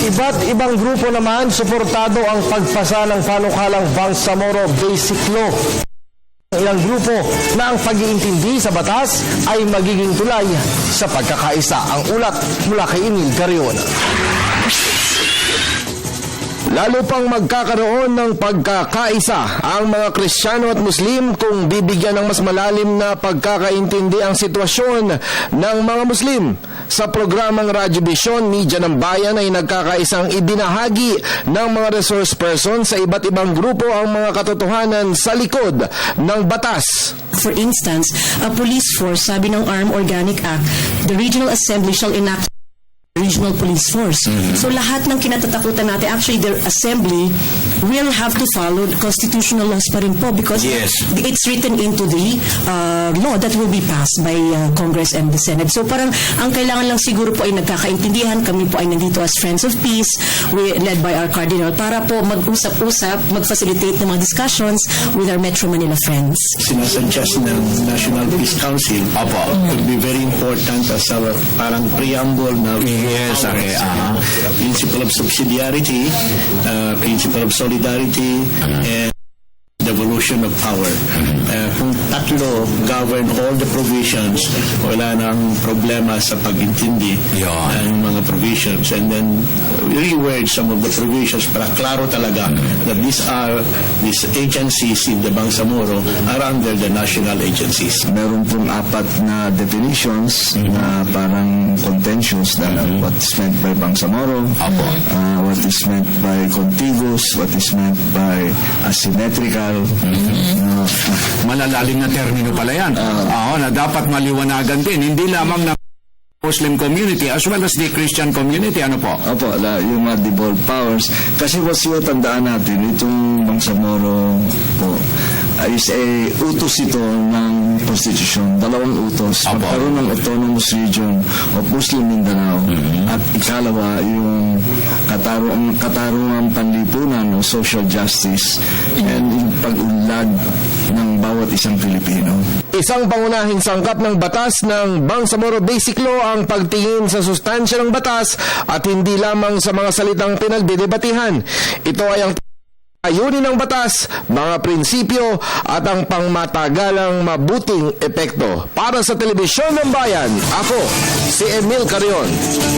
Iba't ibang grupo naman suportado ang pagpasa ng panukalang Bangsamoro Basic Law. Ilang grupo na ang pag-iintindi sa batas ay magiging tulay sa pagkakaisa. Ang ulat mula kay Emil Cariona. Lalo pang magkakaroon ng pagkakaisa ang mga Kristiyano at Muslim kung bibigyan ng mas malalim na pagkakaintindi ang sitwasyon ng mga Muslim. Sa programang Radyo Vision, Media ng Bayan ay nagkakaisang ibinahagi ng mga resource person sa iba't ibang grupo ang mga katotohanan sa likod ng batas. For instance, a police force, sabi ng Armed Organic Act, the Regional Assembly shall enact Regional Police Force. So lahat ng kinatatakutan natin, actually their assembly will have to follow the constitutional laws pa rin po because it's written into the law that will be passed by Congress and the Senate. So parang ang kailangan lang siguro po ay nagkakaintindihan. Kami po ay nandito as Friends of Peace, we led by our Cardinal, para po mag-usap-usap, mag-facilitate ng mga discussions with our Metro Manila friends. Sinasuggest ng National Peace Council would be very important as our parang preamble na principle of subsidiarity, principle of solidarity, and devolution of power. Kung tatlo govern all the provisions, wala nang problema sa pag-intindi ng mga provisions. And then reword some of the provisions para klaro talaga that these agencies in the Bangsamoro are under the national agencies. Meron pong 4 na definitions na parang contentious na what is meant by Bangsamoro, what is meant by contiguous, what is meant by asymmetrical. Malalalim na termino pala yan. Na dapat maliwanagan din. Hindi lamang na Muslim community as well as the Christian community. Ano po? Opo, yung mga devolved powers. Kasi tandaan natin, itong Bangsamoro po, is utos ito ng Constitution. 2 utos. Pagkaroon ng autonomous region of Muslim Mindanao. At ikalawa, yung katarungang panlipunan o social justice and yung pag-unlad ng bawat isang Pilipino. Isang pangunahing sangkap ng batas ng Bangsamoro Basic Law ang pagtingin sa sustansya ng batas at hindi lamang sa mga salitang pinagdedebatihan. Ito ay ang ayunin ng batas, mga prinsipyo at ang pangmatagalang mabuting epekto. Para sa Telebisyon ng Bayan, ako si Emil Carion.